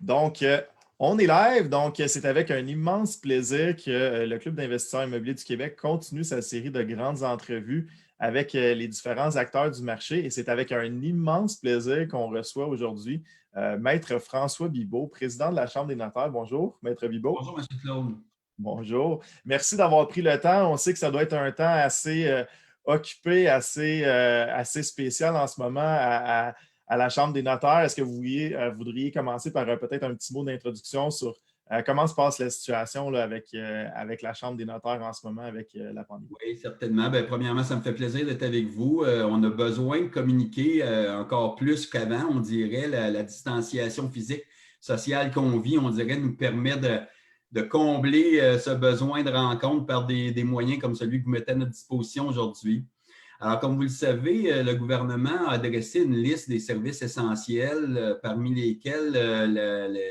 Donc, on est live, donc c'est avec un immense plaisir que le Club d'investisseurs immobiliers du Québec continue sa série de grandes entrevues avec les différents acteurs du marché. Et c'est avec un immense plaisir qu'on reçoit aujourd'hui Maître François Bibeau, président de la Chambre des notaires. Bonjour, Maître Bibeau. Bonjour, M. Claude. Bonjour. Merci d'avoir pris le temps. On sait que ça doit être un temps assez occupé, assez spécial en ce moment à la Chambre des notaires. Est-ce que vous voudriez commencer par peut-être un petit mot d'introduction sur comment se passe la situation là, avec la Chambre des notaires en ce moment avec la pandémie? Oui, certainement. Bien, premièrement, ça me fait plaisir d'être avec vous. On a besoin de communiquer encore plus qu'avant, on dirait. La distanciation physique, sociale qu'on vit, on dirait, nous permet de combler ce besoin de rencontre par des moyens comme celui que vous mettez à notre disposition aujourd'hui. Alors, comme vous le savez, le gouvernement a dressé une liste des services essentiels parmi lesquels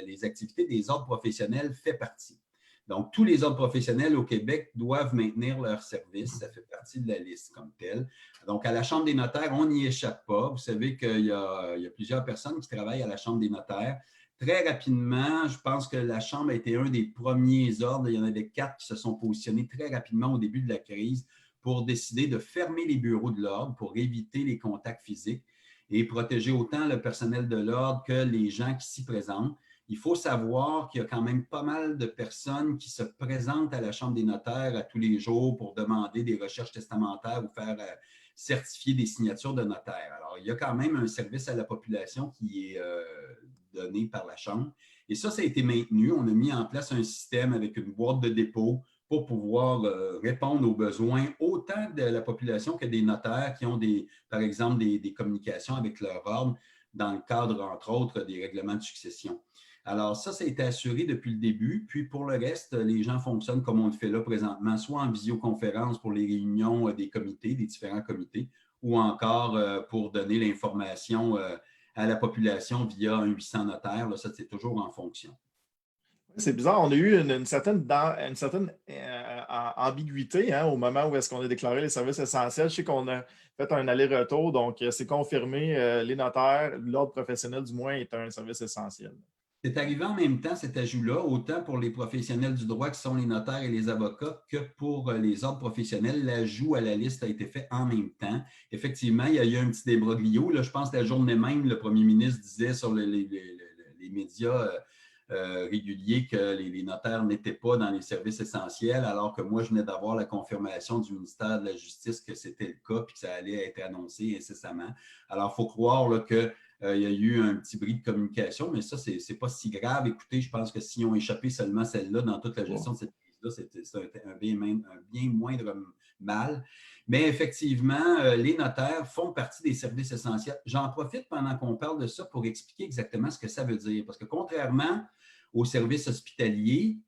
les activités des ordres professionnels fait partie. Donc, tous les ordres professionnels au Québec doivent maintenir leurs services. Ça fait partie de la liste comme telle. Donc, à la Chambre des notaires, on n'y échappe pas. Vous savez qu'il y a plusieurs personnes qui travaillent à la Chambre des notaires. Très rapidement, je pense que la Chambre a été un des premiers ordres. Il y en avait 4 qui se sont positionnés très rapidement au début de la crise pour décider de fermer les bureaux de l'ordre pour éviter les contacts physiques et protéger autant le personnel de l'ordre que les gens qui s'y présentent. Il faut savoir qu'il y a quand même pas mal de personnes qui se présentent à la Chambre des notaires à tous les jours pour demander des recherches testamentaires ou faire certifier des signatures de notaires. Alors, il y a quand même un service à la population qui est donné par la Chambre. Et ça a été maintenu. On a mis en place un système avec une boîte de dépôt pour pouvoir répondre aux besoins autant de la population que des notaires qui ont, par exemple, des communications avec leur ordre dans le cadre, entre autres, des règlements de succession. Alors, ça a été assuré depuis le début. Puis, pour le reste, les gens fonctionnent comme on le fait là présentement, soit en visioconférence pour les réunions des comités, des différents comités, ou encore pour donner l'information à la population via un 800 notaire. Là, ça, c'est toujours en fonction. C'est bizarre, on a eu une certaine ambiguïté hein, au moment où est-ce qu'on a déclaré les services essentiels. Je sais qu'on a fait un aller-retour, donc c'est confirmé, les notaires, l'ordre professionnel du moins est un service essentiel. C'est arrivé en même temps, cet ajout-là, autant pour les professionnels du droit qui sont les notaires et les avocats que pour les ordres professionnels. L'ajout à la liste a été fait en même temps. Effectivement, il y a eu un petit débroglio. Là, je pense que la journée même, le premier ministre disait sur les médias réguliers que les notaires n'étaient pas dans les services essentiels, alors que moi, je venais d'avoir la confirmation du ministère de la Justice que c'était le cas et que ça allait être annoncé incessamment. Alors, il faut croire là, que il y a eu un petit bris de communication, mais ça, ce n'est pas si grave. Écoutez, je pense que s'ils ont échappé seulement celle-là dans toute la gestion de cette crise-là, c'est un bien moindre mal. Mais effectivement, les notaires font partie des services essentiels. J'en profite pendant qu'on parle de ça pour expliquer exactement ce que ça veut dire. Parce que contrairement aux services hospitaliers,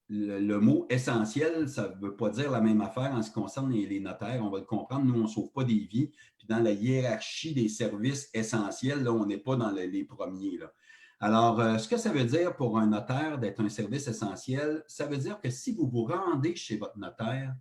le mot essentiel, ça ne veut pas dire la même affaire en ce qui concerne les notaires. On va le comprendre. Nous, on ne sauve pas des vies. Puis dans la hiérarchie des services essentiels, là, on n'est pas dans les premiers. Là. Alors, ce que ça veut dire pour un notaire d'être un service essentiel, ça veut dire que si vous vous rendez chez votre notaire,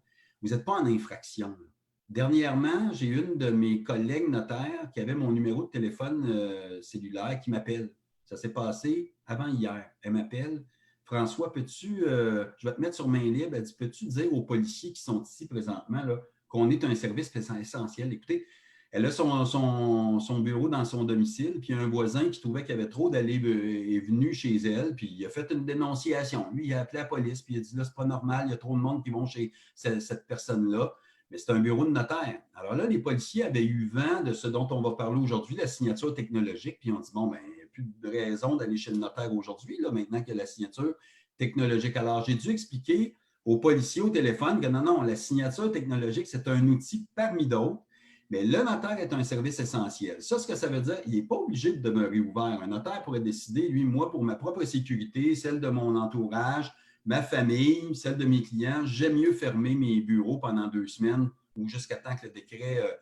vous n'êtes pas en infraction. Là. Dernièrement, j'ai une de mes collègues notaires qui avait mon numéro de téléphone cellulaire qui m'appelle. Ça s'est passé avant hier. Elle m'appelle. François, je vais te mettre sur main libre, elle dit, peux-tu dire aux policiers qui sont ici présentement là, qu'on est un service essentiel? Écoutez, elle a son bureau dans son domicile, puis il y a un voisin qui trouvait qu'il y avait trop d'allées et venues chez elle, puis il a fait une dénonciation. Lui, il a appelé la police, puis il a dit, là, c'est pas normal, il y a trop de monde qui vont chez cette personne-là. Mais c'est un bureau de notaire. Alors là, les policiers avaient eu vent de ce dont on va parler aujourd'hui, la signature technologique, puis on dit, bon, ben, plus de raison d'aller chez le notaire aujourd'hui, là, maintenant qu'il y a la signature technologique. Alors, j'ai dû expliquer aux policiers au téléphone que non, la signature technologique, c'est un outil parmi d'autres, mais le notaire est un service essentiel. Ça, ce que ça veut dire, il n'est pas obligé de demeurer ouvert. Un notaire pourrait décider, lui, moi, pour ma propre sécurité, celle de mon entourage, ma famille, celle de mes clients, j'aime mieux fermer mes bureaux pendant 2 semaines ou jusqu'à temps que le décret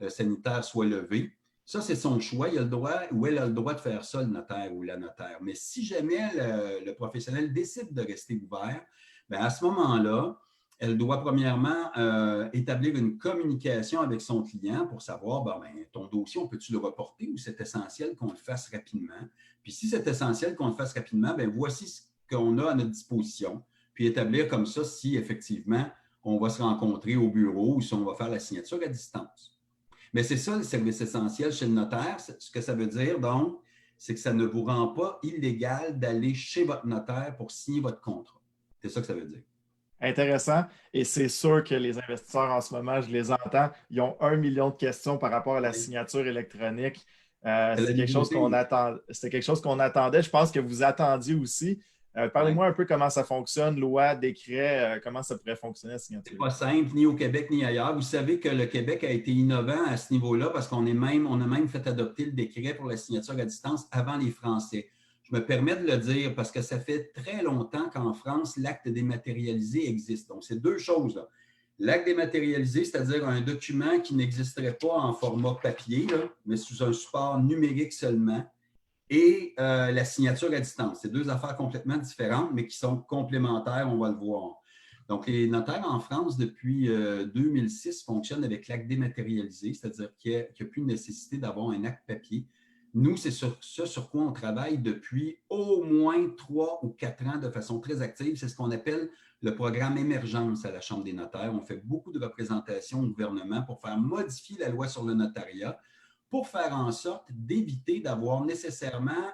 sanitaire soit levé. Ça, c'est son choix. Il a le droit ou elle a le droit de faire ça, le notaire ou la notaire. Mais si jamais le professionnel décide de rester ouvert, bien à ce moment-là, Elle doit premièrement établir une communication avec son client pour savoir, ton dossier, on peut-tu le reporter ou c'est essentiel qu'on le fasse rapidement? Puis si c'est essentiel qu'on le fasse rapidement, voici ce qu'on a à notre disposition. Puis établir comme ça si effectivement on va se rencontrer au bureau ou si on va faire la signature à distance. Mais c'est ça le service essentiel chez le notaire. Ce que ça veut dire, donc, c'est que ça ne vous rend pas illégal d'aller chez votre notaire pour signer votre contrat. C'est ça que ça veut dire. Intéressant. Et c'est sûr que les investisseurs en ce moment, je les entends, ils ont 1 million de questions par rapport à la Oui. signature électronique. C'est la nouveauté. C'était quelque chose qu'on attendait. Je pense que vous attendiez aussi. Ouais. Parlez-moi un peu comment ça fonctionne, loi, décret, comment ça pourrait fonctionner la Ce n'est signature. pas simple, ni au Québec, ni ailleurs. Vous savez que le Québec a été innovant à ce niveau-là parce on a même fait adopter le décret pour la signature à distance avant les Français. Je me permets de le dire parce que ça fait très longtemps qu'en France, l'acte dématérialisé existe. Donc, c'est deux choses, là. L'acte dématérialisé, c'est-à-dire un document qui n'existerait pas en format papier, là, mais sous un support numérique seulement, et la signature à distance. C'est deux affaires complètement différentes, mais qui sont complémentaires, on va le voir. Donc, les notaires en France, depuis 2006, fonctionnent avec l'acte dématérialisé, c'est-à-dire qu'il n'y a plus de nécessité d'avoir un acte papier. Nous, c'est sur ce sur quoi on travaille depuis au moins 3 ou 4 ans de façon très active. C'est ce qu'on appelle le programme Émergence à la Chambre des notaires. On fait beaucoup de représentations au gouvernement pour faire modifier la loi sur le notariat pour faire en sorte d'éviter d'avoir nécessairement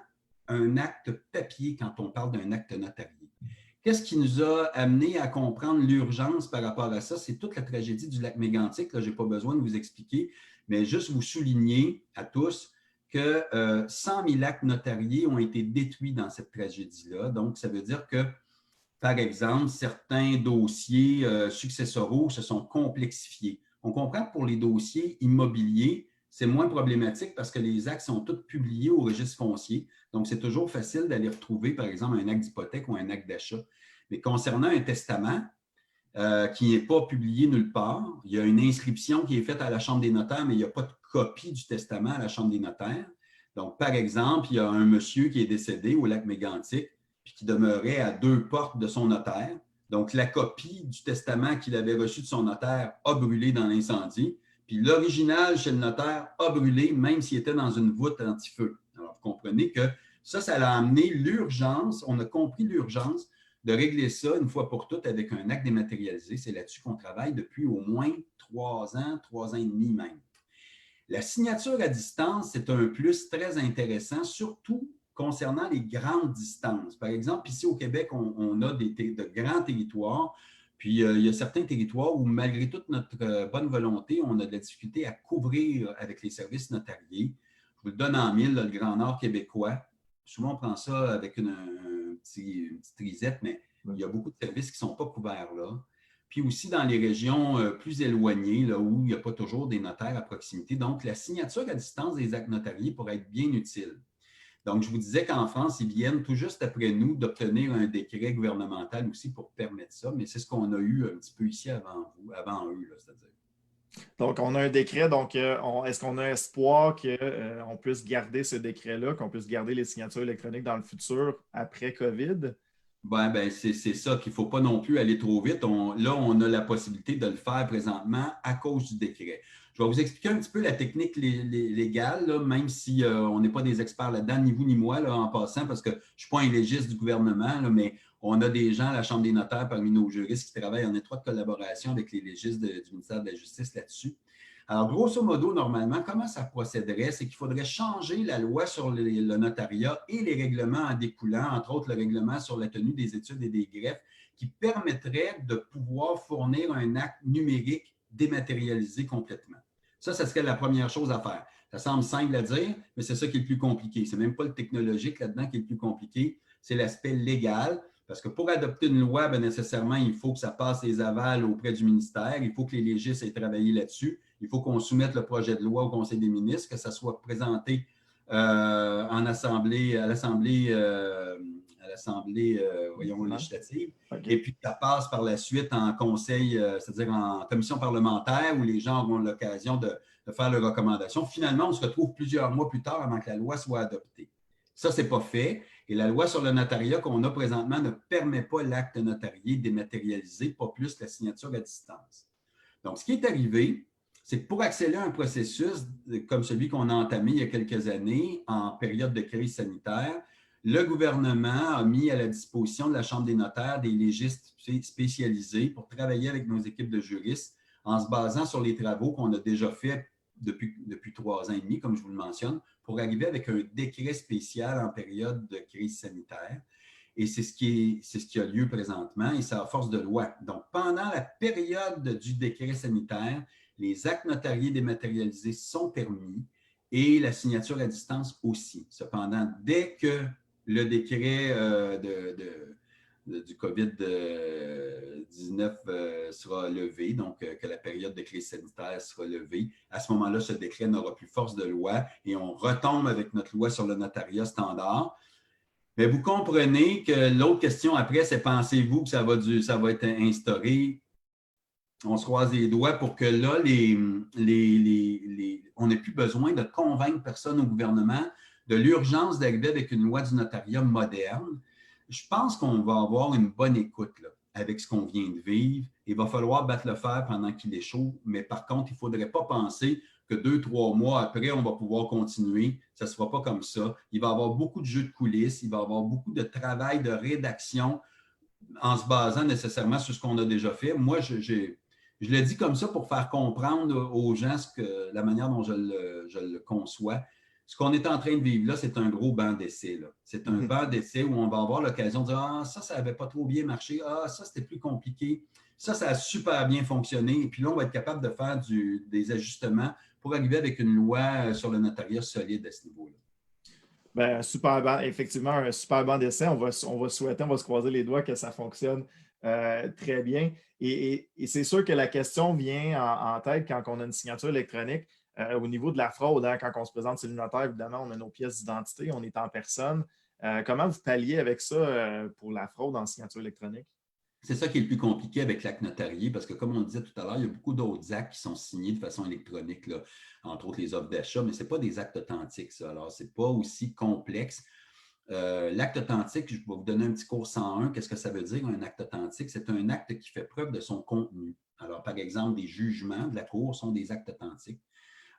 un acte papier quand on parle d'un acte notarié. Qu'est-ce qui nous a amené à comprendre l'urgence par rapport à ça? C'est toute la tragédie du lac Mégantic. Là, je n'ai pas besoin de vous expliquer, mais juste vous souligner à tous que 100 000 actes notariés ont été détruits dans cette tragédie-là. Donc, ça veut dire que, par exemple, certains dossiers successoraux se sont complexifiés. On comprend que pour les dossiers immobiliers, c'est moins problématique parce que les actes sont tous publiés au registre foncier. Donc, c'est toujours facile d'aller retrouver, par exemple, un acte d'hypothèque ou un acte d'achat. Mais concernant un testament qui n'est pas publié nulle part, il y a une inscription qui est faite à la Chambre des notaires, mais il n'y a pas de copie du testament à la Chambre des notaires. Donc, par exemple, il y a un monsieur qui est décédé au lac Mégantic, puis qui demeurait à 2 portes de son notaire. Donc, la copie du testament qu'il avait reçu de son notaire a brûlé dans l'incendie. Puis l'original chez le notaire a brûlé, même s'il était dans une voûte anti-feu. Alors, vous comprenez que ça a amené l'urgence, on a compris l'urgence de régler ça une fois pour toutes avec un acte dématérialisé. C'est là-dessus qu'on travaille depuis au moins 3 ans, 3 ans et demi même. La signature à distance, c'est un plus très intéressant, surtout concernant les grandes distances. Par exemple, ici au Québec, on a de grands territoires. Puis, il y a certains territoires où, malgré toute notre bonne volonté, on a de la difficulté à couvrir avec les services notariés. Je vous le donne en mille, le Grand Nord québécois. Souvent, on prend ça avec une petite risette, mais il y a beaucoup de services qui ne sont pas couverts là. Puis aussi dans les régions plus éloignées, là, où il n'y a pas toujours des notaires à proximité. Donc, la signature à distance des actes notariés pourrait être bien utile. Donc, je vous disais qu'en France, ils viennent tout juste après nous d'obtenir un décret gouvernemental aussi pour permettre ça, mais c'est ce qu'on a eu un petit peu ici avant eux, c'est-à-dire. Donc, on a un décret. Donc, est-ce qu'on a espoir qu'on puisse garder ce décret-là, qu'on puisse garder les signatures électroniques dans le futur après COVID? C'est ça qu'il ne faut pas non plus aller trop vite. Là, on a la possibilité de le faire présentement à cause du décret. Je vais vous expliquer un petit peu la technique légale, là, même si on n'est pas des experts là-dedans, ni vous ni moi, là, en passant, parce que je ne suis pas un légiste du gouvernement, là, mais on a des gens à la Chambre des notaires parmi nos juristes qui travaillent en étroite collaboration avec les légistes du ministère de la Justice là-dessus. Alors, grosso modo, normalement, comment ça procéderait? C'est qu'il faudrait changer la loi sur le notariat et les règlements en découlant, entre autres le règlement sur la tenue des études et des greffes, qui permettrait de pouvoir fournir un acte numérique dématérialisé complètement. Ça serait la première chose à faire. Ça semble simple à dire, mais c'est ça qui est le plus compliqué. Ce n'est même pas le technologique là-dedans qui est le plus compliqué, c'est l'aspect légal. Parce que pour adopter une loi, nécessairement, il faut que ça passe les avals auprès du ministère, il faut que les légistes aient travaillé là-dessus, il faut qu'on soumette le projet de loi au Conseil des ministres, que ça soit présenté en assemblée, à l'Assemblée législative. Okay. Et puis, ça passe par la suite en conseil, c'est-à-dire en commission parlementaire où les gens auront l'occasion de faire leurs recommandations. Finalement, on se retrouve plusieurs mois plus tard avant que la loi soit adoptée. Ça, ce n'est pas fait. Et la loi sur le notariat qu'on a présentement ne permet pas l'acte notarié dématérialisé, pas plus la signature à distance. Donc, ce qui est arrivé, c'est que pour accélérer un processus comme celui qu'on a entamé il y a quelques années en période de crise sanitaire, le gouvernement a mis à la disposition de la Chambre des notaires des légistes spécialisés pour travailler avec nos équipes de juristes en se basant sur les travaux qu'on a déjà faits depuis 3 ans et demi, comme je vous le mentionne, pour arriver avec un décret spécial en période de crise sanitaire. Et c'est ce qui a lieu présentement et c'est à force de loi. Donc, pendant la période du décret sanitaire, les actes notariés dématérialisés sont permis et la signature à distance aussi. Cependant, dès que le décret du COVID-19 sera levé, donc que la période de crise sanitaire sera levée, à ce moment-là, ce décret n'aura plus force de loi et on retombe avec notre loi sur le notariat standard. Mais vous comprenez que l'autre question après, c'est pensez-vous que ça va être instauré? On se croise les doigts pour que là, on n'ait plus besoin de convaincre personne au gouvernement de l'urgence d'arriver avec une loi du notariat moderne. Je pense qu'on va avoir une bonne écoute là, avec ce qu'on vient de vivre. Il va falloir battre le fer pendant qu'il est chaud, mais par contre, il ne faudrait pas penser que 2-3 mois après, on va pouvoir continuer. Ça ne se fera pas comme ça. Il va y avoir beaucoup de jeux de coulisses, il va y avoir beaucoup de travail de rédaction en se basant nécessairement sur ce qu'on a déjà fait. Moi, je le dis comme ça pour faire comprendre aux gens la manière dont je le conçois. Ce qu'on est en train de vivre là, c'est un gros banc d'essai. C'est un banc d'essai où on va avoir l'occasion de dire « Ah, ça n'avait pas trop bien marché. Ah, ça, c'était plus compliqué. Ça a super bien fonctionné. » Et puis là, on va être capable de faire des ajustements pour arriver avec une loi sur le notariat solide à ce niveau-là. Ben, super banc, effectivement, un super banc d'essai. On va souhaiter, on va se croiser les doigts que ça fonctionne très bien. Et c'est sûr que la question vient en tête quand on a une signature électronique. Au niveau de la fraude, hein, quand on se présente chez le notaire, évidemment, on a nos pièces d'identité, on est en personne. Comment vous palliez avec ça pour la fraude en signature électronique? C'est ça qui est le plus compliqué avec l'acte notarié, parce que comme on le disait tout à l'heure, il y a beaucoup d'autres actes qui sont signés de façon électronique, là, entre autres les offres d'achat, mais ce n'est pas des actes authentiques, ça. Alors, ce n'est pas aussi complexe. L'acte authentique, je vais vous donner un petit cours 101. Qu'est-ce que ça veut dire, un acte authentique? C'est un acte qui fait preuve de son contenu. Alors, par exemple, des jugements de la Cour sont des actes authentiques.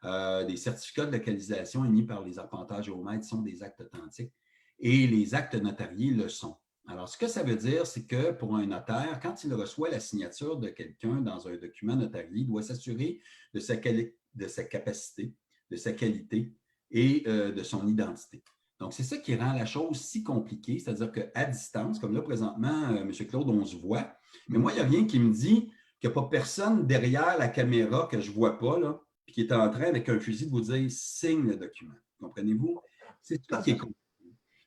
Des certificats de localisation émis par les arpenteurs géomètres sont des actes authentiques. Et les actes notariés le sont. Alors, ce que ça veut dire, c'est que pour un notaire, quand il reçoit la signature de quelqu'un dans un document notarié, il doit s'assurer de sa capacité, de sa qualité et de son identité. Donc, c'est ça qui rend la chose si compliquée, c'est-à-dire qu'à distance, comme là présentement, M. Claude, on se voit, mais moi, il n'y a rien qui me dit qu'il n'y a pas personne derrière la caméra que je ne vois pas, là, puis qui est en train, avec un fusil, de vous dire « signe le document ». Comprenez-vous? C'est ça qui est compliqué.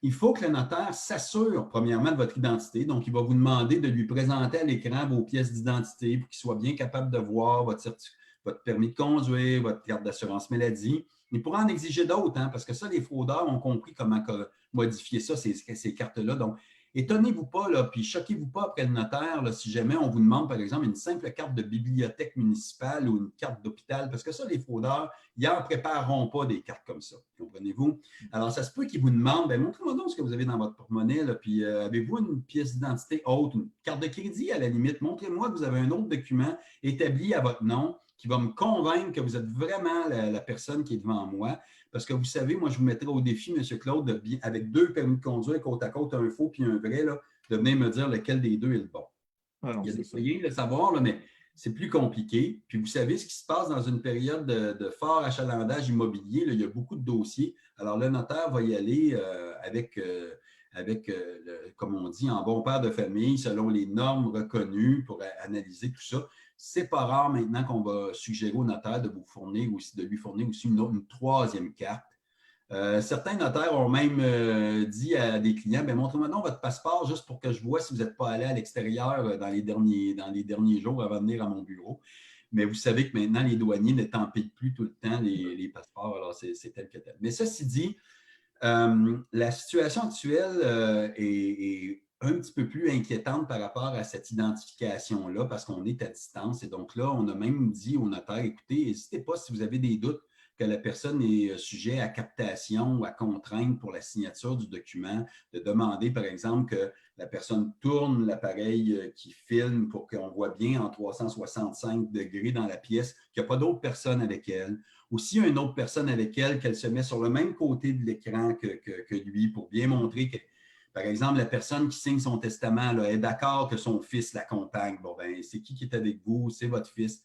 Il faut que le notaire s'assure, premièrement, de votre identité. Donc, il va vous demander de lui présenter à l'écran vos pièces d'identité pour qu'il soit bien capable de voir votre permis de conduire, votre carte d'assurance maladie. Il pourra en exiger d'autres, hein, parce que ça, les fraudeurs ont compris comment modifier ça, ces cartes-là. Donc, étonnez-vous pas, là, puis choquez-vous pas après le notaire, là, si jamais on vous demande, par exemple, une simple carte de bibliothèque municipale ou une carte d'hôpital, parce que ça, les fraudeurs, ils n'en prépareront pas des cartes comme ça. Comprenez-vous? Alors, ça se peut qu'ils vous demandent, bien, montrez-moi donc ce que vous avez dans votre porte-monnaie, là, puis avez-vous une pièce d'identité haute, une carte de crédit à la limite? Montrez-moi que vous avez un autre document établi à votre nom qui va me convaincre que vous êtes vraiment la personne qui est devant moi. Parce que vous savez, moi, je vous mettrai au défi, M. Claude, avec 2 permis de conduire côte à côte, un faux puis un vrai, là, de venir me dire lequel des 2 est le bon. Ah non, il y a des ça. moyens de le savoir, là, mais c'est plus compliqué. Puis vous savez ce qui se passe dans une période de fort achalandage immobilier, là, il y a beaucoup de dossiers. Alors, le notaire va y aller avec comme on dit, en bon père de famille, selon les normes reconnues pour analyser tout ça. C'est pas rare maintenant qu'on va suggérer au notaire de lui fournir aussi une 3e carte. Certains notaires ont même dit à des clients, bien, montrez-moi donc votre passeport juste pour que je vois si vous n'êtes pas allé à l'extérieur dans les derniers jours avant de venir à mon bureau. Mais vous savez que maintenant, les douaniers ne t'empilent plus tout le temps les passeports, alors c'est tel que tel. Mais ceci dit, la situation actuelle est un petit peu plus inquiétante par rapport à cette identification-là parce qu'on est à distance. Et donc là, on a même dit au notaire, écoutez, n'hésitez pas si vous avez des doutes, que la personne est sujet à captation ou à contrainte pour la signature du document, de demander, par exemple, que la personne tourne l'appareil qui filme pour qu'on voit bien en 365 degrés dans la pièce, qu'il n'y a pas d'autre personne avec elle. Ou s'il y a une autre personne avec elle, qu'elle se met sur le même côté de l'écran que lui pour bien montrer que, par exemple, la personne qui signe son testament là, est d'accord que son fils l'accompagne. Bon, ben, c'est qui est avec vous? C'est votre fils.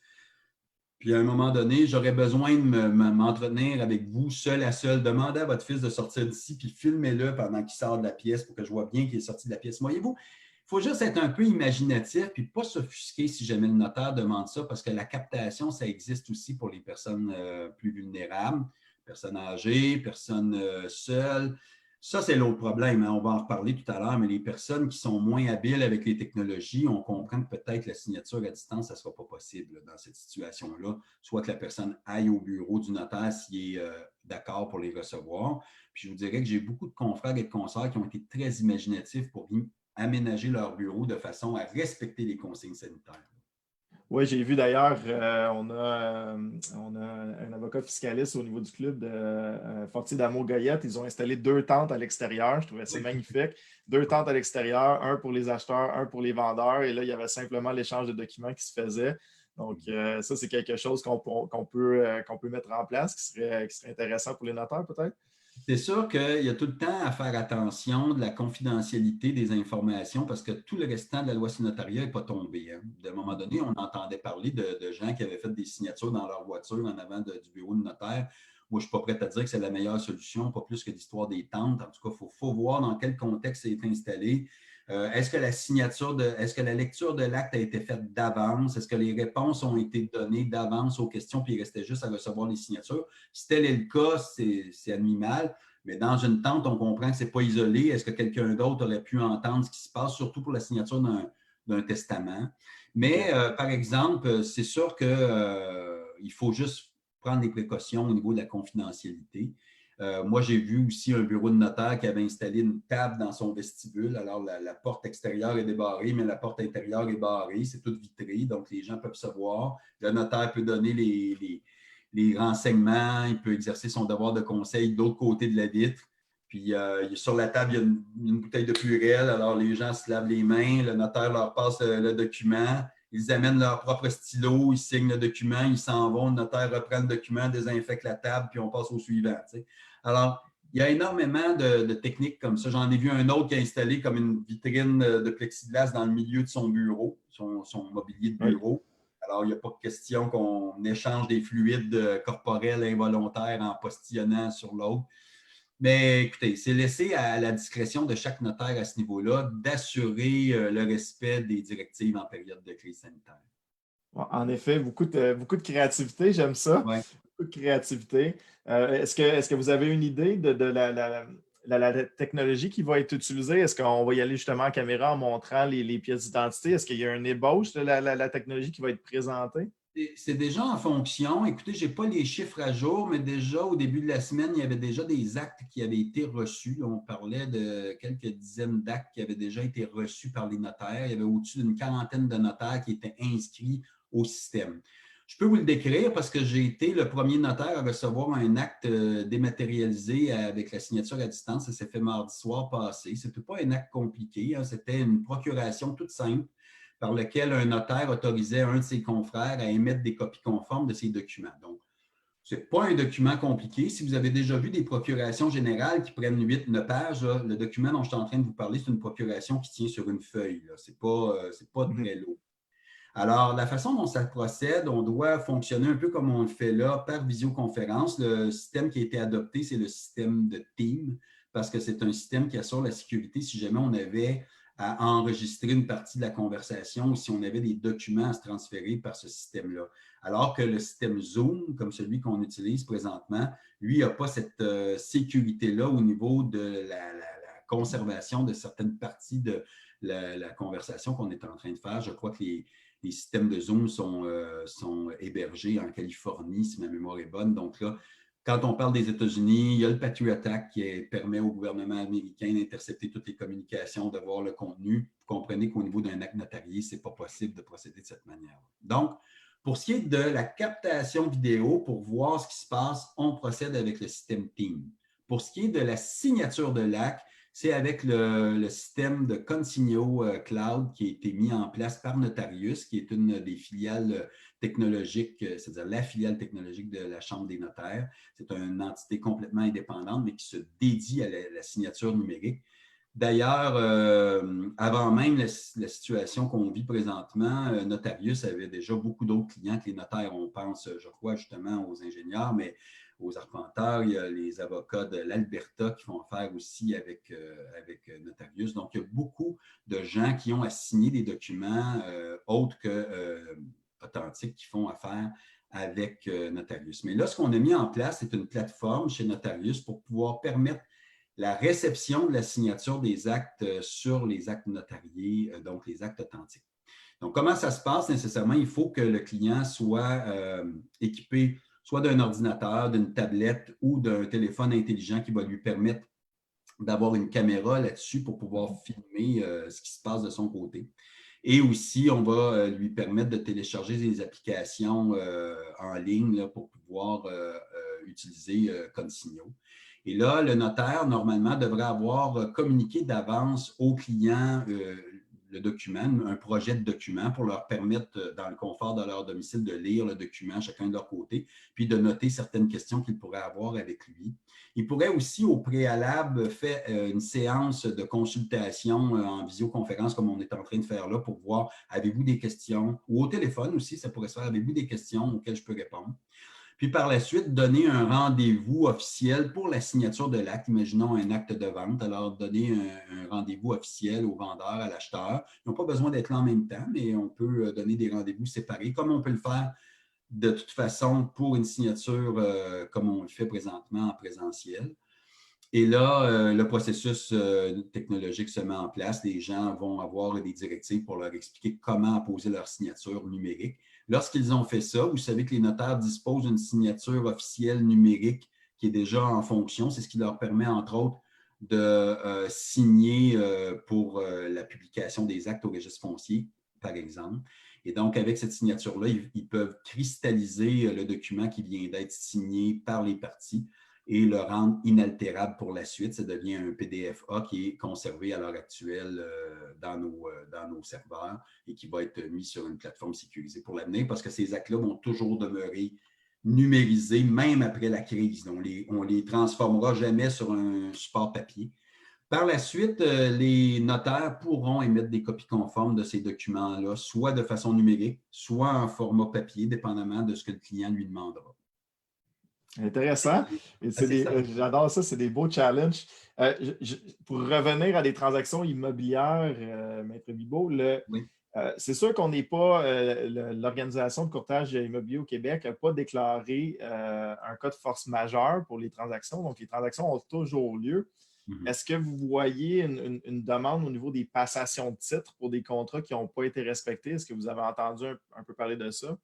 Puis à un moment donné, j'aurais besoin de m'entretenir avec vous seul à seul. Demandez à votre fils de sortir d'ici, puis filmez-le pendant qu'il sort de la pièce pour que je vois bien qu'il est sorti de la pièce. Voyez-vous, il faut juste être un peu imaginatif, puis pas s'offusquer si jamais le notaire demande ça, parce que la captation, ça existe aussi pour les personnes plus vulnérables, personnes âgées, personnes seules. Ça, c'est l'autre problème, hein. On va en reparler tout à l'heure, mais les personnes qui sont moins habiles avec les technologies, on comprend que peut-être la signature à distance, ça ne sera pas possible dans cette situation-là. Soit que la personne aille au bureau du notaire s'il est d'accord pour les recevoir. Puis je vous dirais que j'ai beaucoup de confrères et de consoeurs qui ont été très imaginatifs pour aménager leur bureau de façon à respecter les consignes sanitaires. Oui, j'ai vu d'ailleurs, on a un avocat fiscaliste au niveau du club de Fortier d'Amour Goyette. Ils ont installé 2 tentes à l'extérieur. Je trouvais ça magnifique. 2 tentes à l'extérieur, un pour les acheteurs, un pour les vendeurs. Et là, il y avait simplement l'échange de documents qui se faisait. Donc, ça, c'est quelque chose qu'on peut mettre en place qui serait intéressant pour les notaires, peut-être. C'est sûr qu'il y a tout le temps à faire attention de la confidentialité des informations parce que tout le restant de la loi sur le notariat n'est pas tombé. Hein. À un moment donné, on entendait parler de gens qui avaient fait des signatures dans leur voiture en avant du bureau de notaire. Moi, je ne suis pas prêt à dire que c'est la meilleure solution, pas plus que l'histoire des tentes. En tout cas, il faut voir dans quel contexte c'est installé. Est-ce que est-ce que la lecture de l'acte a été faite d'avance? Est-ce que les réponses ont été données d'avance aux questions, puis il restait juste à recevoir les signatures? Si tel est le cas, c'est admis-mal. Mais dans une tente, on comprend que ce n'est pas isolé. Est-ce que quelqu'un d'autre aurait pu entendre ce qui se passe, surtout pour la signature d'un testament? Mais, par exemple, c'est sûr qu'il faut juste prendre des précautions au niveau de la confidentialité. Moi, j'ai vu aussi un bureau de notaire qui avait installé une table dans son vestibule. Alors, la porte extérieure est débarrée, mais la porte intérieure est barrée. C'est tout vitré, donc les gens peuvent se voir. Le notaire peut donner les renseignements, il peut exercer son devoir de conseil de l'autre côté de la vitre. Puis, sur la table, il y a une bouteille de Purell. Alors, les gens se lavent les mains. Le notaire leur passe le document. Ils amènent leur propre stylo, ils signent le document, ils s'en vont. Le notaire reprend le document, désinfecte la table, puis on passe au suivant. Tu sais. Alors, il y a énormément de techniques comme ça. J'en ai vu un autre qui a installé comme une vitrine de plexiglas dans le milieu de son bureau, son mobilier de bureau. Alors, il n'y a pas de question qu'on échange des fluides corporels involontaires en postillonnant sur l'autre. Mais écoutez, c'est laissé à la discrétion de chaque notaire à ce niveau-là d'assurer le respect des directives en période de crise sanitaire. En effet, beaucoup de créativité, j'aime ça. Ouais. Beaucoup de créativité. Est-ce que vous avez une idée de la technologie qui va être utilisée? Est-ce qu'on va y aller justement en caméra en montrant les pièces d'identité? Est-ce qu'il y a une ébauche de la technologie qui va être présentée? C'est déjà en fonction. Écoutez, je n'ai pas les chiffres à jour, mais déjà au début de la semaine, il y avait déjà des actes qui avaient été reçus. On parlait de quelques dizaines d'actes qui avaient déjà été reçus par les notaires. Il y avait au-dessus d'une quarantaine de notaires qui étaient inscrits au système. Je peux vous le décrire parce que j'ai été le premier notaire à recevoir un acte dématérialisé avec la signature à distance. Ça s'est fait mardi soir passé. Ce n'était pas un acte compliqué, hein. C'était une procuration toute simple par lequel un notaire autorisait un de ses confrères à émettre des copies conformes de ses documents. Donc, ce n'est pas un document compliqué. Si vous avez déjà vu des procurations générales qui prennent 8-9 pages, là, le document dont je suis en train de vous parler, c'est une procuration qui tient sur une feuille. Ce n'est pas très lourd. Alors, la façon dont ça procède, on doit fonctionner un peu comme on le fait là, par visioconférence. Le système qui a été adopté, c'est le système de Teams, parce que c'est un système qui assure la sécurité si jamais on avait à enregistrer une partie de la conversation ou si on avait des documents à se transférer par ce système-là. Alors que le système Zoom, comme celui qu'on utilise présentement, lui, n'a pas cette sécurité-là au niveau de la conservation de certaines parties de la conversation qu'on est en train de faire. Je crois que les systèmes de Zoom sont hébergés en Californie, si ma mémoire est bonne. Donc là, quand on parle des États-Unis, il y a le Patriot Act qui permet au gouvernement américain d'intercepter toutes les communications, de voir le contenu. Vous comprenez qu'au niveau d'un acte notarié, ce n'est pas possible de procéder de cette manière. Donc, Pour ce qui est de la captation vidéo, pour voir ce qui se passe, on procède avec le système Team. Pour ce qui est de la signature de l'acte, c'est avec le système de Consignio Cloud qui a été mis en place par Notarius, qui est une des filiales technologiques, c'est-à-dire la filiale technologique de la Chambre des notaires. C'est une entité complètement indépendante, mais qui se dédie à la signature numérique. D'ailleurs, avant même la situation qu'on vit présentement, Notarius avait déjà beaucoup d'autres clients que les notaires. On pense, je crois, justement aux ingénieurs, mais aux arpenteurs. Il y a les avocats de l'Alberta qui font affaire aussi avec Notarius. Donc, il y a beaucoup de gens qui ont à signer des documents autres qu'authentiques qui font affaire avec Notarius. Mais là, ce qu'on a mis en place, c'est une plateforme chez Notarius pour pouvoir permettre la réception de la signature des actes sur les actes notariés, donc les actes authentiques. Donc, comment ça se passe nécessairement? Il faut que le client soit équipé soit d'un ordinateur, d'une tablette ou d'un téléphone intelligent qui va lui permettre d'avoir une caméra là-dessus pour pouvoir filmer ce qui se passe de son côté. Et aussi, on va lui permettre de télécharger des applications en ligne là, pour pouvoir utiliser Consignio. Et là, le notaire, normalement, devrait avoir communiqué d'avance aux clients le document, un projet de document pour leur permettre, dans le confort de leur domicile, de lire le document chacun de leur côté, puis de noter certaines questions qu'ils pourraient avoir avec lui. Ils pourraient aussi, au préalable, faire une séance de consultation en visioconférence, comme on est en train de faire là, pour voir, avez-vous des questions, ou au téléphone aussi, ça pourrait se faire, avez-vous des questions auxquelles je peux répondre. Puis par la suite, donner un rendez-vous officiel pour la signature de l'acte. Imaginons un acte de vente, alors donner un rendez-vous officiel au vendeur, à l'acheteur. Ils n'ont pas besoin d'être là en même temps, mais on peut donner des rendez-vous séparés, comme on peut le faire de toute façon pour une signature comme on le fait présentement en présentiel. Et là, le processus technologique se met en place. Les gens vont avoir des directives pour leur expliquer comment apposer leur signature numérique. Lorsqu'ils ont fait ça, vous savez que les notaires disposent d'une signature officielle numérique qui est déjà en fonction. C'est ce qui leur permet, entre autres, de signer pour la publication des actes au registre foncier, par exemple. Et donc, avec cette signature-là, ils peuvent cristalliser le document qui vient d'être signé par les parties et le rendre inaltérable pour la suite. Ça devient un PDF-A qui est conservé à l'heure actuelle dans nos serveurs et qui va être mis sur une plateforme sécurisée pour l'avenir parce que ces actes-là vont toujours demeurer numérisés même après la crise. On les transformera jamais sur un support papier. Par la suite, les notaires pourront émettre des copies conformes de ces documents-là, soit de façon numérique, soit en format papier, dépendamment de ce que le client lui demandera. Intéressant. J'adore ça, c'est des beaux challenges. Pour revenir à des transactions immobilières, Maître Bibeau, Oui. C'est sûr qu'on n'est pas, l'Organisation de courtage immobilier au Québec n'a pas déclaré un cas de force majeure pour les transactions. Donc, les transactions ont toujours lieu. Est-ce que vous voyez une demande au niveau des passations de titres pour des contrats qui n'ont pas été respectés? Est-ce que vous avez entendu un peu parler de ça?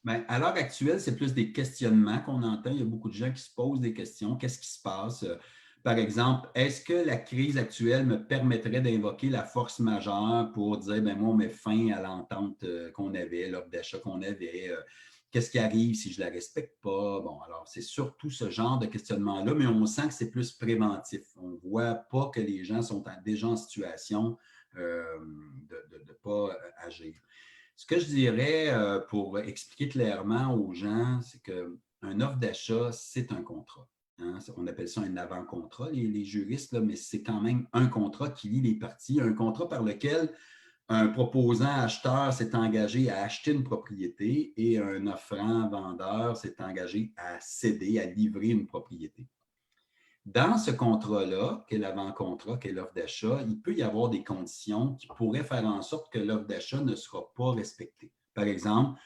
Bien, à l'heure actuelle, c'est plus des questionnements qu'on entend. Il y a beaucoup de gens qui se posent des questions. Qu'est-ce qui se passe? Par exemple, est-ce que la crise actuelle me permettrait d'invoquer la force majeure pour dire, bien, moi, on met fin à l'entente qu'on avait, l'offre d'achat qu'on avait? Qu'est-ce qui arrive si je ne la respecte pas? Bon, alors, c'est surtout ce genre de questionnement-là, mais on sent que c'est plus préventif. On ne voit pas que les gens sont déjà en situation de ne pas agir. Ce que je dirais pour expliquer clairement aux gens, c'est qu'un offre d'achat, c'est un contrat. Hein? On appelle ça un avant-contrat, les juristes, là, mais c'est quand même un contrat qui lie les parties, un contrat par lequel un proposant acheteur s'est engagé à acheter une propriété et un offrant vendeur s'est engagé à céder, à livrer une propriété. Dans ce contrat-là, qui est l'avant-contrat, qui est l'offre d'achat, il peut y avoir des conditions qui pourraient faire en sorte que l'offre d'achat ne sera pas respectée. Par exemple,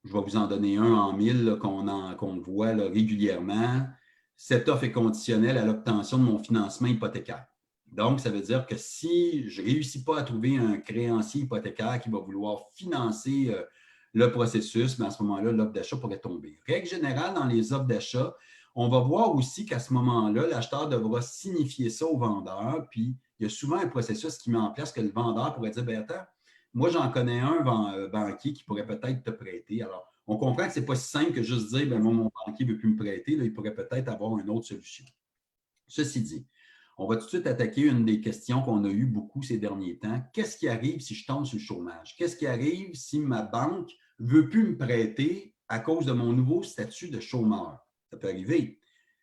je vais vous en donner un en mille qu'on voit là, régulièrement. Cette offre est conditionnelle à l'obtention de mon financement hypothécaire. Donc, ça veut dire que si je ne réussis pas à trouver un créancier hypothécaire qui va vouloir financer le processus, bien à ce moment-là, l'offre d'achat pourrait tomber. Règle générale, dans les offres d'achat, on va voir aussi qu'à ce moment-là, l'acheteur devra signifier ça au vendeur, puis il y a souvent un processus qui met en place que le vendeur pourrait dire, bien attends, moi j'en connais un banquier qui pourrait peut-être te prêter. Alors, On comprend que ce n'est pas si simple que juste dire, moi, mon banquier ne veut plus me prêter, là, il pourrait peut-être avoir une autre solution. Ceci dit, on va tout de suite attaquer une des questions qu'on a eues beaucoup ces derniers temps. Qu'est-ce qui arrive si je tombe sur le chômage? Qu'est-ce qui arrive si ma banque ne veut plus me prêter à cause de mon nouveau statut de chômeur? Ça peut arriver.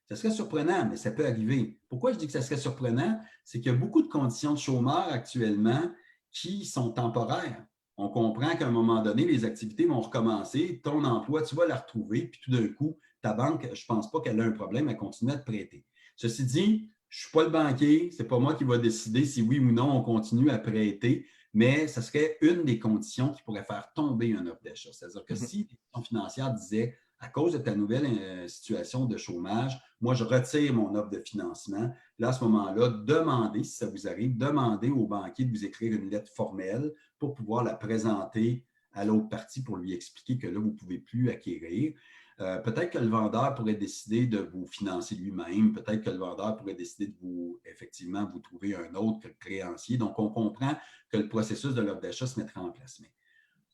Ça serait surprenant, mais ça peut arriver. Pourquoi je dis que ça serait surprenant? C'est qu'il y a beaucoup de conditions de chômeurs actuellement qui sont temporaires. On comprend qu'à un moment donné, les activités vont recommencer, ton emploi, tu vas la retrouver, puis tout d'un coup, ta banque, je ne pense pas qu'elle a un problème, elle continue à te prêter. Ceci dit, je ne suis pas le banquier, ce n'est pas moi qui va décider si oui ou non on continue à prêter, mais ce serait une des conditions qui pourrait faire tomber une offre d'achat. C'est-à-dire que si l'institution financière disait, à cause de ta nouvelle situation de chômage, moi, je retire mon offre de financement. Là, à ce moment-là, demandez, si ça vous arrive, demandez au banquier de vous écrire une lettre formelle pour pouvoir la présenter à l'autre partie pour lui expliquer que là, vous ne pouvez plus acquérir. Peut-être que le vendeur pourrait décider de vous financer lui-même. Peut-être que le vendeur pourrait décider de effectivement, vous trouver un autre créancier. Donc, on comprend que le processus de l'offre d'achat se mettra en place. Mais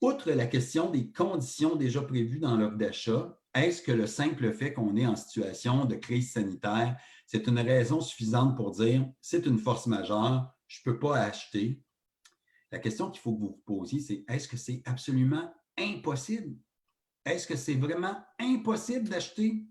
outre la question des conditions déjà prévues dans l'offre d'achat, est-ce que le simple fait qu'on est en situation de crise sanitaire, c'est une raison suffisante pour dire c'est une force majeure, je ne peux pas acheter? La question qu'il faut que vous vous posiez, c'est est-ce que c'est absolument impossible? Est-ce que c'est vraiment impossible d'acheter?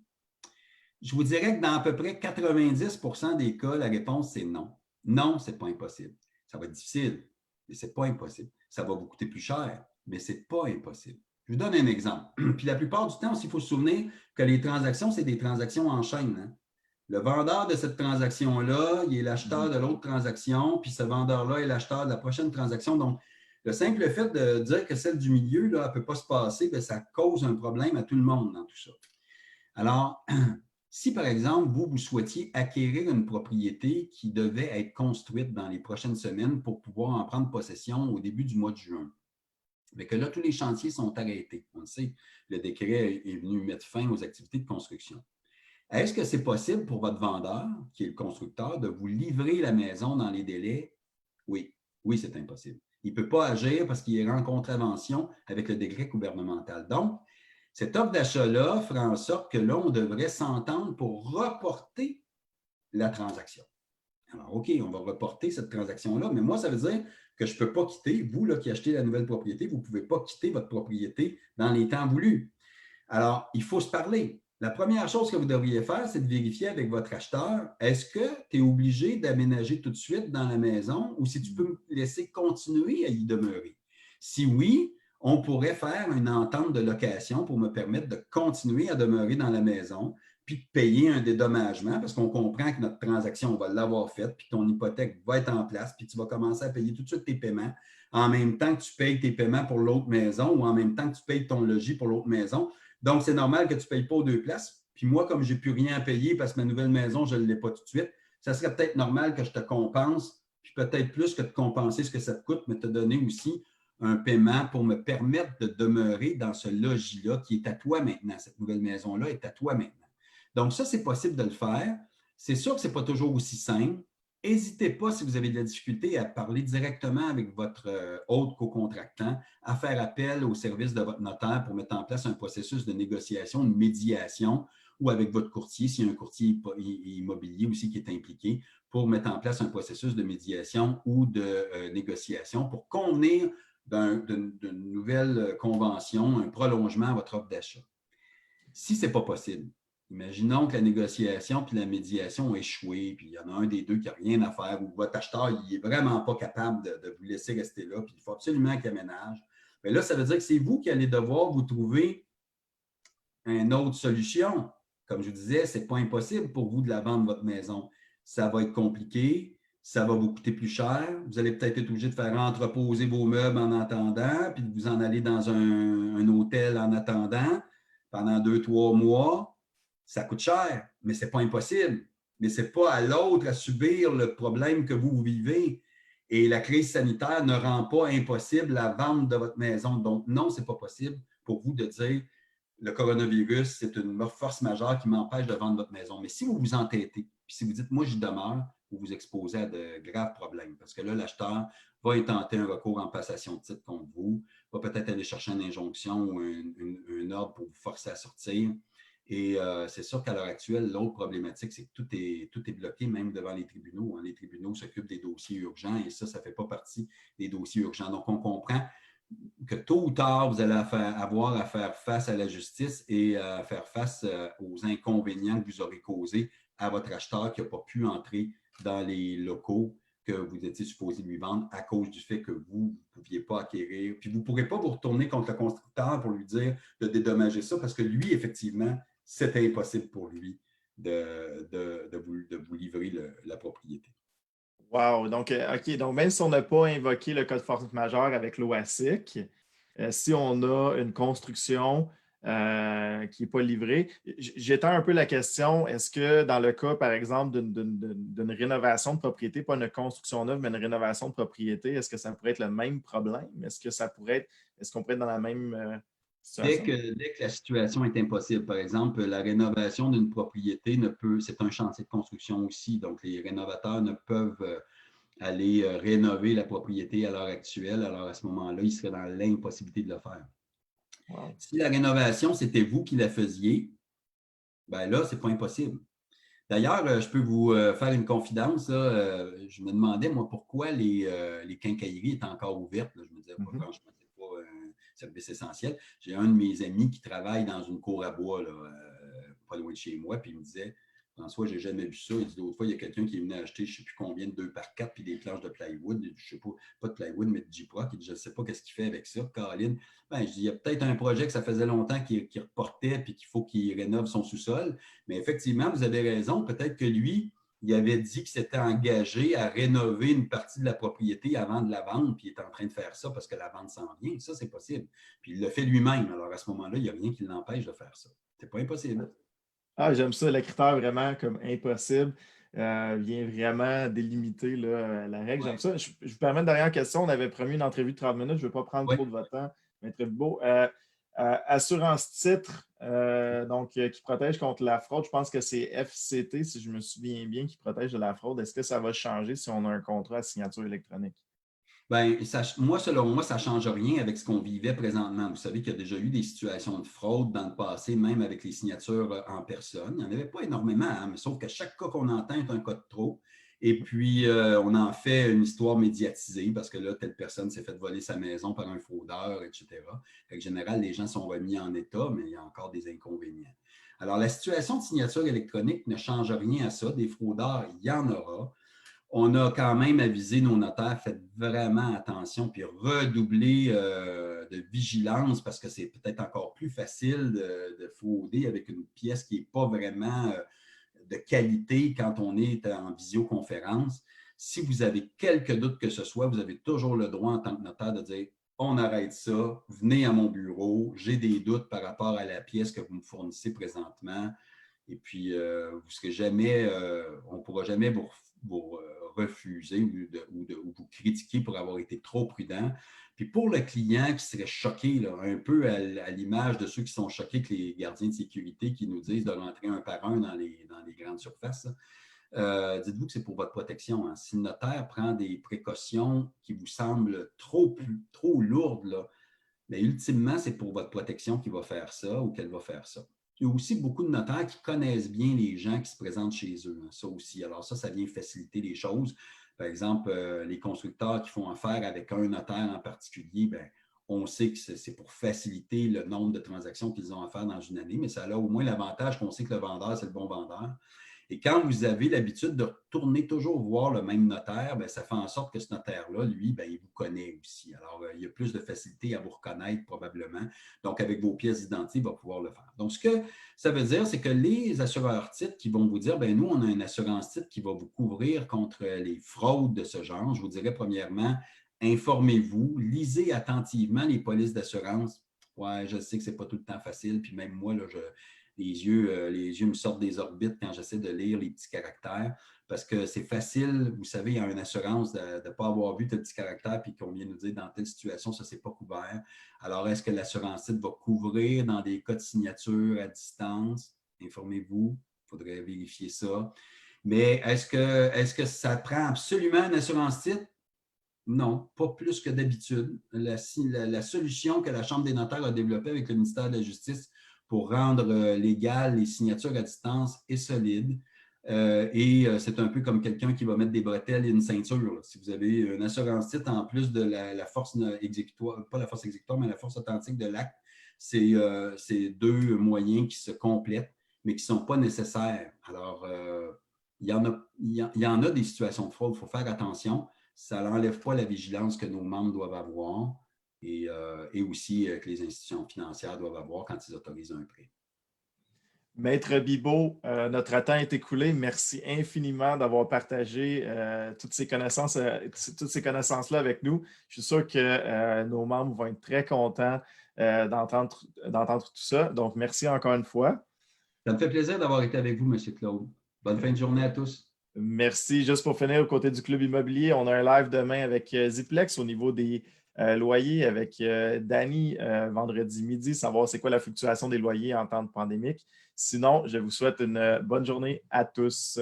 Je vous dirais que dans à peu près 90% des cas, la réponse, c'est non. Non, ce n'est pas impossible. Ça va être difficile, mais ce n'est pas impossible. Ça va vous coûter plus cher, mais ce n'est pas impossible. Je vous donne un exemple. Puis la plupart du temps aussi, il faut se souvenir que les transactions, c'est des transactions en chaîne. Hein? Le vendeur de cette transaction-là, il est l'acheteur de l'autre transaction, puis ce vendeur-là est l'acheteur de la prochaine transaction. Donc, le simple fait de dire que celle du milieu, là, elle ne peut pas se passer, bien, ça cause un problème à tout le monde dans tout ça. Alors, si par exemple, vous souhaitiez acquérir une propriété qui devait être construite dans les prochaines semaines pour pouvoir en prendre possession au début du mois de juin, mais que là, tous les chantiers sont arrêtés. On le sait, le décret est venu mettre fin aux activités de construction. Est-ce que c'est possible pour votre vendeur, qui est le constructeur, de vous livrer la maison dans les délais? Oui, oui, c'est impossible. Il ne peut pas agir parce qu'il est en contravention avec le décret gouvernemental. Donc, cette offre d'achat-là fera en sorte que là, on devrait s'entendre pour reporter la transaction. Alors, OK, on va reporter cette transaction-là, mais moi, ça veut dire que je ne peux pas quitter, vous là, qui achetez la nouvelle propriété, vous ne pouvez pas quitter votre propriété dans les temps voulus. Alors, il faut se parler. La première chose que vous devriez faire, c'est de vérifier avec votre acheteur, est-ce que tu es obligé d'aménager tout de suite dans la maison ou si tu peux me laisser continuer à y demeurer? Si oui, on pourrait faire une entente de location pour me permettre de continuer à demeurer dans la maison puis de payer un dédommagement parce qu'on comprend que notre transaction, on va l'avoir faite, puis ton hypothèque va être en place, puis tu vas commencer à payer tout de suite tes paiements en même temps que tu payes tes paiements pour l'autre maison ou en même temps que tu payes ton logis pour l'autre maison. Donc, c'est normal que tu ne payes pas aux deux places. Puis moi, comme je n'ai plus rien à payer parce que ma nouvelle maison, je ne l'ai pas tout de suite, ça serait peut-être normal que je te compense, puis peut-être plus que de compenser ce que ça te coûte, mais te donner aussi un paiement pour me permettre de demeurer dans ce logis-là qui est à toi maintenant. Cette nouvelle maison-là est à toi maintenant. Donc, ça, c'est possible de le faire. C'est sûr que ce n'est pas toujours aussi simple. N'hésitez pas, si vous avez de la difficulté, à parler directement avec votre autre co-contractant, à faire appel au service de votre notaire pour mettre en place un processus de négociation, de médiation, ou avec votre courtier, s'il y a un courtier immobilier aussi qui est impliqué, pour mettre en place un processus de médiation ou de négociation pour convenir d'une nouvelle convention, un prolongement à votre offre d'achat. Si ce n'est pas possible, imaginons que la négociation puis la médiation ont échoué, puis il y en a un des deux qui n'a rien à faire, ou votre acheteur n'est vraiment pas capable de vous laisser rester là, puis il faut absolument qu'il aménage. Bien là, ça veut dire que c'est vous qui allez devoir vous trouver une autre solution. Comme je vous disais, ce n'est pas impossible pour vous de la vendre, votre maison. Ça va être compliqué, ça va vous coûter plus cher. Vous allez peut-être être obligé de faire entreposer vos meubles en attendant, puis de vous en aller dans un hôtel en attendant pendant 2-3 mois. Ça coûte cher, mais ce n'est pas impossible. Mais ce n'est pas à l'autre à subir le problème que vous vivez. Et la crise sanitaire ne rend pas impossible la vente de votre maison. Donc, non, ce n'est pas possible pour vous de dire le coronavirus, c'est une force majeure qui m'empêche de vendre votre maison. Mais si vous vous entêtez, puis si vous dites, moi, j'y demeure, vous vous exposez à de graves problèmes. Parce que là, l'acheteur va intenter un recours en passation de titre contre vous, va peut-être aller chercher une injonction ou un ordre pour vous forcer à sortir. Et c'est sûr qu'à l'heure actuelle, l'autre problématique, c'est que tout est bloqué, même devant les tribunaux. Hein. Les tribunaux s'occupent des dossiers urgents et ça ne fait pas partie des dossiers urgents. Donc, on comprend que tôt ou tard, vous allez avoir à faire face à la justice et à faire face aux inconvénients que vous aurez causés à votre acheteur qui n'a pas pu entrer dans les locaux que vous étiez supposé lui vendre à cause du fait que vous ne pouviez pas acquérir. Puis vous ne pourrez pas vous retourner contre le constructeur pour lui dire de dédommager ça parce que lui, effectivement, c'était impossible pour lui de vous livrer la propriété. Wow! Donc, OK. Donc, même si on n'a pas invoqué le cas de force majeure avec l'OASIC, si on a une construction qui n'est pas livrée, j'étends un peu la question, est-ce que dans le cas, par exemple, d'une rénovation de propriété, pas une construction neuve, mais une rénovation de propriété, est-ce que ça pourrait être le même problème? Est-ce qu'on pourrait être dans la même situation? Dès que la situation est impossible, par exemple, la rénovation d'une propriété c'est un chantier de construction aussi, donc les rénovateurs ne peuvent aller rénover la propriété à l'heure actuelle, alors à ce moment-là, ils seraient dans l'impossibilité de le faire. Wow. Si la rénovation, c'était vous qui la faisiez, ben là, c'est pas impossible. D'ailleurs, je peux vous faire une confidence. Là, je me demandais, moi, pourquoi les quincailleries étaient encore ouvertes. Là. Je me disais, franchement, c'est pas un service essentiel. J'ai un de mes amis qui travaille dans une cour à bois, là, pas loin de chez moi, puis il me disait, François, j'ai jamais vu ça. Il dit, l'autre fois, il y a quelqu'un qui est venu acheter, je ne sais plus combien, de 2x4, puis des planches de plywood. Je ne sais pas de plywood, mais de J-Proc. Il dit, je ne sais pas qu'est-ce qu'il fait avec ça, Caroline. Ben, je dis, il y a peut-être un projet que ça faisait longtemps qu'il reportait, puis qu'il faut qu'il rénove son sous-sol. Mais effectivement, vous avez raison. Peut-être que lui, il avait dit qu'il s'était engagé à rénover une partie de la propriété avant de la vendre, puis il est en train de faire ça parce que la vente s'en vient. Ça, c'est possible. Puis il le fait lui-même. Alors à ce moment-là, il n'y a rien qui l'empêche de faire ça. C'est pas impossible. Ah, j'aime ça, le critère vraiment comme impossible vient vraiment délimiter là, la règle. J'aime Ouais. ça. Je vous permets une dernière question. On avait promis une entrevue de 30 minutes. Je ne vais pas prendre Ouais. trop de votre temps, mais très beau. Assurance titre, qui protège contre la fraude. Je pense que c'est FCT, si je me souviens bien, qui protège de la fraude. Est-ce que ça va changer si on a un contrat à signature électronique? Ben, moi, selon moi, ça ne change rien avec ce qu'on vivait présentement. Vous savez qu'il y a déjà eu des situations de fraude dans le passé, même avec les signatures en personne. Il n'y en avait pas énormément, hein, mais sauf que chaque cas qu'on entend est un cas de trop. Et puis, on en fait une histoire médiatisée parce que là, telle personne s'est fait voler sa maison par un fraudeur, etc. En général, les gens sont remis en état, mais il y a encore des inconvénients. Alors, la situation de signature électronique ne change rien à ça. Des fraudeurs, il y en aura. On a quand même avisé nos notaires, faites vraiment attention, puis redoubler de vigilance parce que c'est peut-être encore plus facile de frauder avec une pièce qui n'est pas vraiment de qualité quand on est en visioconférence. Si vous avez quelques doutes que ce soit, vous avez toujours le droit en tant que notaire de dire on arrête ça, venez à mon bureau, j'ai des doutes par rapport à la pièce que vous me fournissez présentement. Et puis, vous serez jamais, on ne pourra jamais vous refuser ou vous critiquer pour avoir été trop prudent. Puis pour le client qui serait choqué, là, un peu à l'image de ceux qui sont choqués que les gardiens de sécurité qui nous disent de rentrer un par un dans les grandes surfaces, dites-vous que c'est pour votre protection. Hein. Si le notaire prend des précautions qui vous semblent trop lourdes, là, mais ultimement, c'est pour votre protection qu'il va faire ça ou qu'elle va faire ça. Il y a aussi beaucoup de notaires qui connaissent bien les gens qui se présentent chez eux. Hein, ça aussi. Alors ça vient faciliter les choses. Par exemple, les constructeurs qui font affaire avec un notaire en particulier, bien, on sait que c'est pour faciliter le nombre de transactions qu'ils ont à faire dans une année, mais ça a au moins l'avantage qu'on sait que le vendeur, c'est le bon vendeur. Et quand vous avez l'habitude de retourner toujours voir le même notaire, bien, ça fait en sorte que ce notaire-là, lui, bien, il vous connaît aussi. Alors, il y a plus de facilité à vous reconnaître probablement. Donc, avec vos pièces d'identité, il va pouvoir le faire. Donc, ce que ça veut dire, c'est que les assureurs titres qui vont vous dire, bien, nous, on a une assurance titre qui va vous couvrir contre les fraudes de ce genre. Je vous dirais, premièrement, informez-vous, lisez attentivement les polices d'assurance. Ouais, je sais que ce n'est pas tout le temps facile, puis même moi, là, les yeux me sortent des orbites quand j'essaie de lire les petits caractères parce que c'est facile, vous savez, il y a une assurance de ne pas avoir vu tel petit caractère puis qu'on vient nous dire dans telle situation, ça, c'est pas couvert. Alors, est-ce que l'assurance va couvrir dans des cas de signature à distance? Informez-vous, il faudrait vérifier ça. Mais est-ce que ça prend absolument une assurance titre? Non, pas plus que d'habitude. La solution que la Chambre des notaires a développée avec le ministère de la Justice pour rendre légales les signatures à distance est solide. C'est un peu comme quelqu'un qui va mettre des bretelles et une ceinture. Si vous avez une assurance titre en plus de la force exécutoire, pas la force exécutoire, mais la force authentique de l'acte, c'est deux moyens qui se complètent, mais qui ne sont pas nécessaires. Alors, il y en a des situations de fraude, il faut faire attention. Ça n'enlève pas la vigilance que nos membres doivent avoir et aussi que les institutions financières doivent avoir quand ils autorisent un prêt. Maître Bibeau, notre temps est écoulé. Merci infiniment d'avoir partagé toutes ces connaissances-là avec nous. Je suis sûr que nos membres vont être très contents d'entendre tout ça. Donc, merci encore une fois. Ça me fait plaisir d'avoir été avec vous, M. Claude. Bonne fin de journée à tous. Merci. Juste pour finir, au côté du Club immobilier, on a un live demain avec Ziplex au niveau des loyers avec Danny vendredi midi, savoir c'est quoi la fluctuation des loyers en temps de pandémique. Sinon, je vous souhaite une bonne journée à tous.